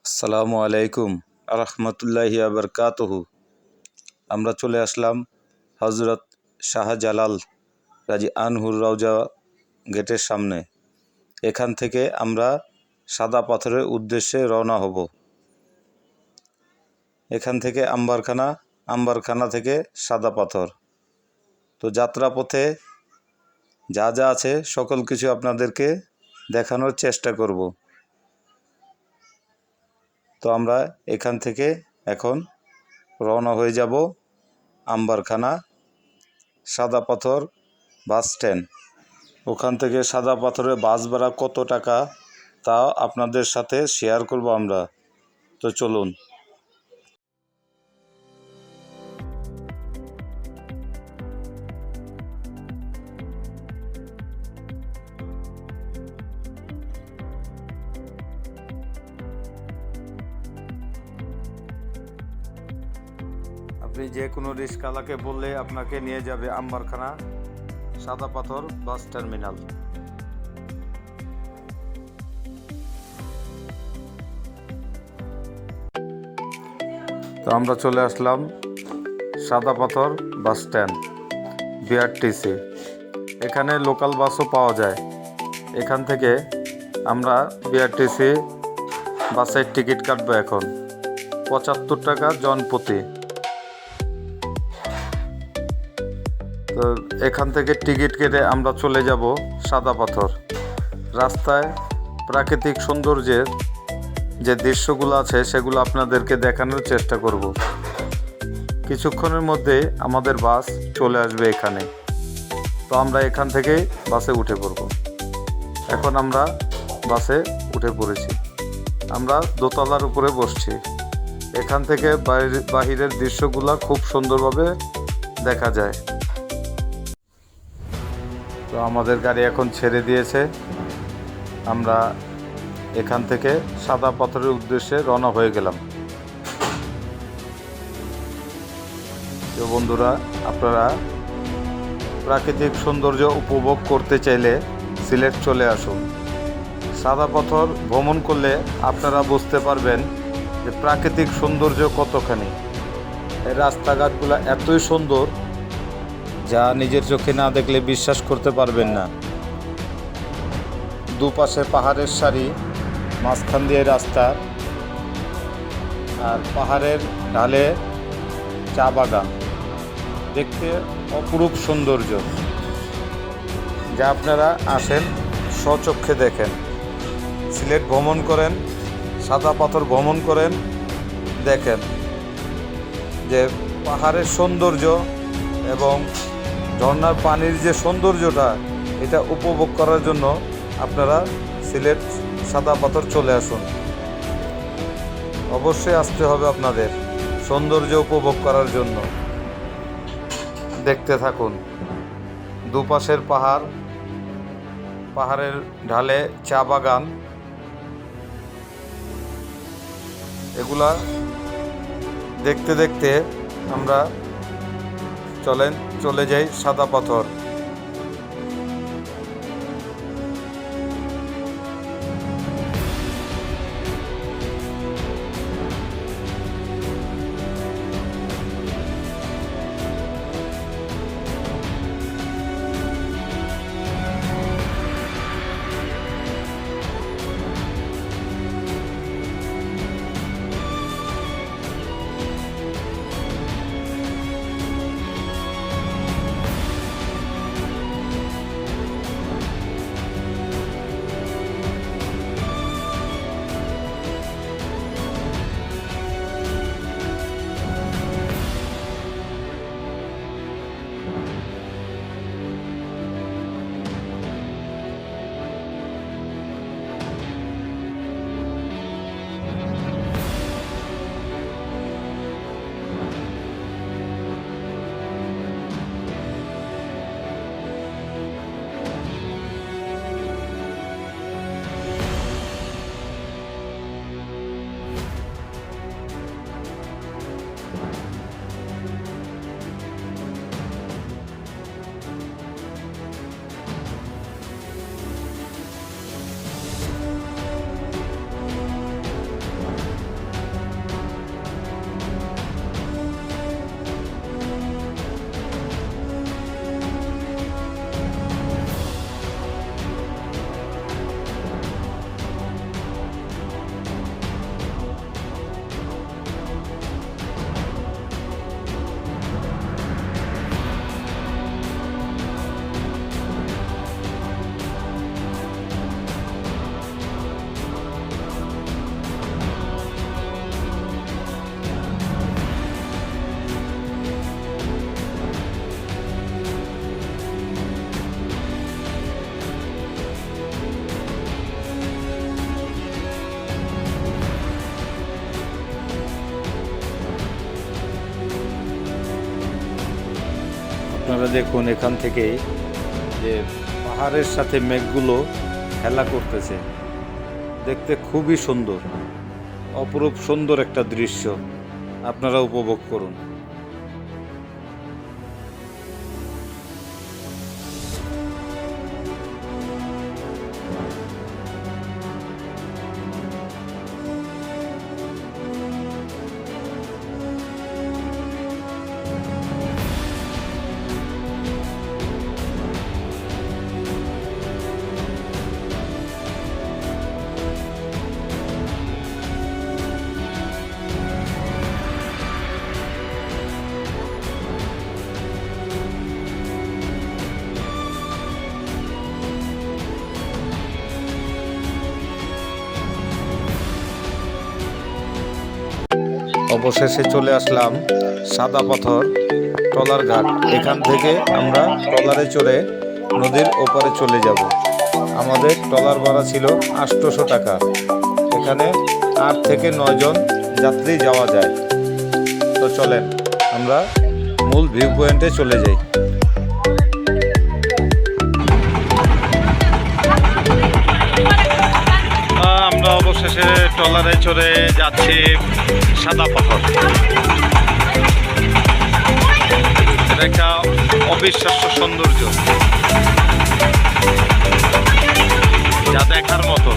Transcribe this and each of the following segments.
আসসালামু আলাইকুম আরহামতুল্লাহি আবরকাতুহু। আমরা চলে আসলাম হজরত শাহজালাল রাজি আনহুর রওজা গেটের সামনে। এখান থেকে আমরা সাদা পাথরের উদ্দেশ্যে রওনা হব। এখান থেকে আম্বারখানা থেকে সাদা পাথর। তো যাত্রাপথে যা যা আছে সকল কিছু আপনাদেরকে দেখানোর চেষ্টা করব। তো আমরা এখান থেকে এখন রওনা হয়ে যাব আম্বারখানা সাদা পাথর বাস স্ট্যান্ড। ওখান থেকে সাদা পাথরের বাস ভাড়া কত টাকা তা আপনাদের সাথে শেয়ার করব আমরা। তো চলুন। আপনি যে কোনো রিক্সাওয়ালাকে বললে আপনাকে নিয়ে যাবে আম্বারখানা সাদা পাথর বাস টার্মিনাল। তো আমরা চলে আসলাম সাদা পাথর বাস স্ট্যান্ড বিআরটিসি। এখানে লোকাল বাসও পাওয়া যায়। এখান থেকে আমরা বিআরটিসি বাসের টিকিট কাটবো এখন 75 টাকা জনপ্রতি। তো এখান থেকে টিকিট কেটে আমরা চলে যাব সাদা পাথর। রাস্তায় প্রাকৃতিক সৌন্দর্যের যে দৃশ্যগুলো আছে সেগুলো আপনাদেরকে দেখানোর চেষ্টা করব। কিছুক্ষণের মধ্যে আমাদের বাস চলে আসবে এখানে। তো আমরা এখান থেকে বাসে উঠে পড়ব। এখন আমরা বাসে উঠে পড়েছি। আমরা দোতলার উপরে বসছি। এখান থেকে বাহিরের দৃশ্যগুলো খুব সুন্দরভাবে দেখা যায়। তো আমাদের গাড়ি এখন ছেড়ে দিয়েছে। আমরা এখান থেকে সাদা পাথরের উদ্দেশ্যে রওনা হয়ে গেলাম। তো বন্ধুরা, আপনারা প্রাকৃতিক সৌন্দর্য উপভোগ করতে চাইলে সিলেট চলে আসুন। সাদা পাথর ভ্রমণ করলে আপনারা বুঝতে পারবেন যে প্রাকৃতিক সৌন্দর্য কতখানি। এই রাস্তাঘাটগুলো এতই সুন্দর যা নিজের চোখে না দেখলে বিশ্বাস করতে পারবেন না। দুপাশে পাহাড়ের সারি, মাঝখান দিয়ে রাস্তা, আর পাহাড়ের ঢালে চা বাগান। দেখতে অপরূপ সৌন্দর্য, যা আপনারা আসেন স্বচক্ষে দেখেন। সিলেট ভ্রমণ করেন, সাদা পাথর ভ্রমণ করেন, দেখেন যে পাহাড়ের সৌন্দর্য এবং ঝর্ণার পানির যে সৌন্দর্যটা, এটা উপভোগ করার জন্য আপনারা সিলেট সাদা পাথর চলে আসুন। অবশ্যই আসতে হবে আপনাদের সৌন্দর্য উপভোগ করার জন্য। দেখতে থাকুন দুপাশের পাহাড়, পাহাড়ের ঢালে চা বাগান, এগুলা দেখতে দেখতে আমরা চলে যাই সাদা পাথর। আপনারা দেখুন এখান থেকেই যে পাহাড়ের সাথে মেঘগুলো খেলা করতেছে, দেখতে খুবই সুন্দর, অপরূপ সুন্দর একটা দৃশ্য, আপনারা উপভোগ করুন। অবশেষে চলে আসলাম সাদা পাথর ট্রলার ঘাট। এখান থেকে আমরা ট্রলারে চড়ে নদীর ওপারে চলে যাব। আমাদের ট্রলার ভাড়া ছিল 800 টাকা। এখানে 8 থেকে 9 জন যাত্রী যাওয়া যায়। তো চলেন আমরা মূল ভিউ পয়েন্টে চলে যাই। আমরা অবশেষে ট্রলারে চড়ে যাচ্ছি সাদা পাথর। এটা একটা অবিশ্বাস্য সৌন্দর্য, যা দেখার মতো।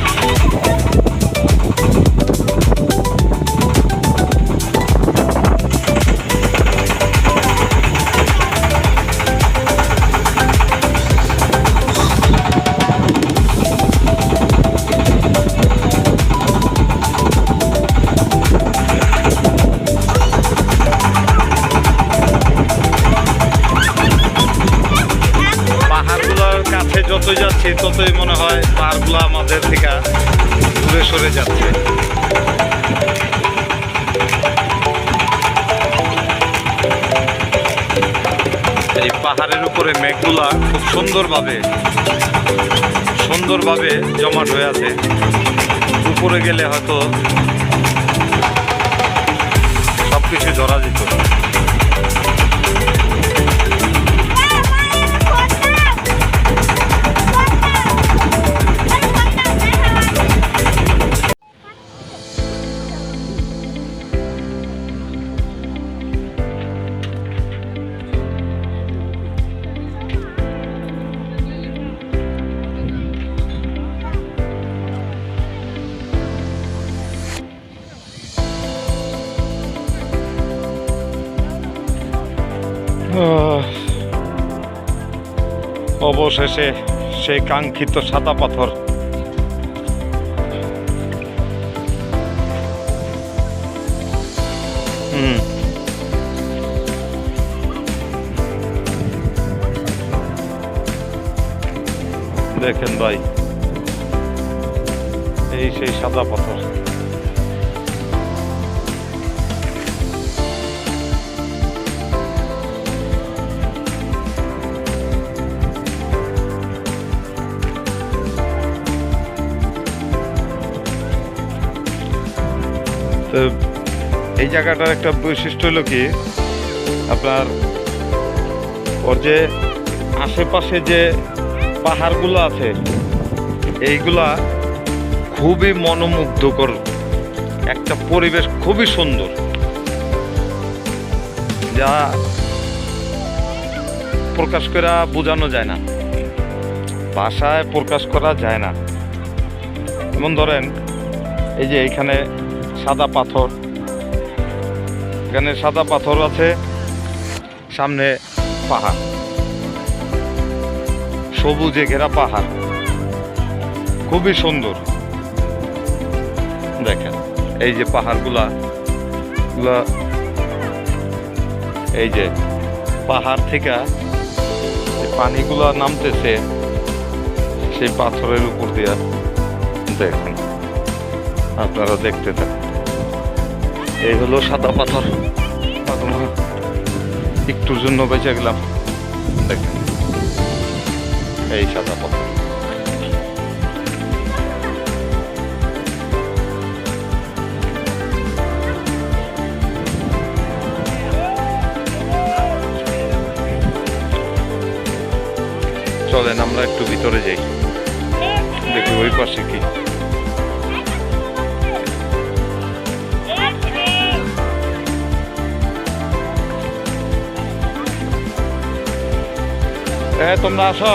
যতই যাচ্ছি ততই মনে হয় পাহাড়গুলো আমাদের থেকে দূরে সরে যাচ্ছে। এই পাহাড়ের উপরে মেঘগুলা খুব সুন্দরভাবে জমাট হয়ে আছে। উপরে গেলে হয়তো সবকিছু ধরা যেত। অবশেষে সেই কাঙ্ক্ষিত সাদা পাথর। দেখেন ভাই, এই সেই সাদা পাথর। তো এই জায়গাটার একটা বৈশিষ্ট্য হলো কি, আপনার ওর যে আশেপাশে যে পাহাড়গুলো আছে এইগুলা খুবই মনোমুগ্ধকর একটা পরিবেশ, খুবই সুন্দর, যা প্রকাশ করা বোঝানো যায় না, ভাষায় প্রকাশ করা যায় না। যেমন ধরেন এই যে এইখানে সাদা পাথর, এখানে সাদা পাথর আছে, সামনে পাহাড়, সবুজে ঘেরা পাহাড়, খুবই সুন্দর। দেখেন এই যে পাহাড়গুলা, এই যে পাহাড় থেকে পানিগুলা নামতেছে সেই পাথরের উপর দিয়া। দেখেন, আপনারা দেখতে থাকুন। এই হলো সাদা পাথর। একটুর জন্য বেঁচে গেলাম। দেখেন এই সাদা পাথর। আমরা একটু ভিতরে যাই, দেখি ওই পাশে কি। হ্যাঁ, তোমরা আসো।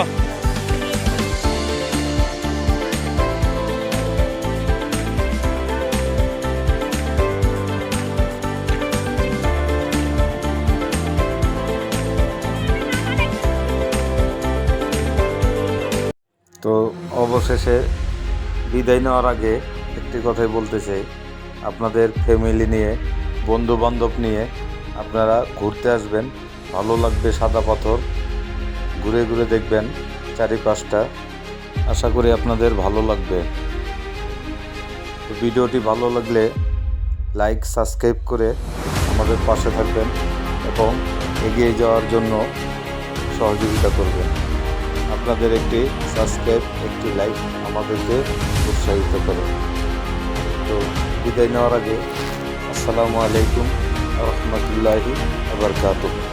তো অবশেষে বিদায় নেওয়ার আগে একটি কথাই বলতে চাই, আপনাদের ফ্যামিলি নিয়ে, বন্ধু বান্ধব নিয়ে আপনারা ঘুরতে আসবেন, ভালো লাগবে। সাদা পাথর ঘুরে ঘুরে দেখবেন চারিপাশটা, আশা করি আপনাদের ভালো লাগবে। তো ভিডিওটি ভালো লাগলে লাইক সাবস্ক্রাইব করে আমাদের পাশে থাকবেন এবং এগিয়ে যাওয়ার জন্য সহযোগিতা করবেন। আপনাদের একটি সাবস্ক্রাইব, একটি লাইক আমাদেরকে উৎসাহিত করে। তো বিদায় নেওয়ার আগে আসসালামু আলাইকুম ওয়া রাহমাতুল্লাহি ওয়া বারাকাতুহু।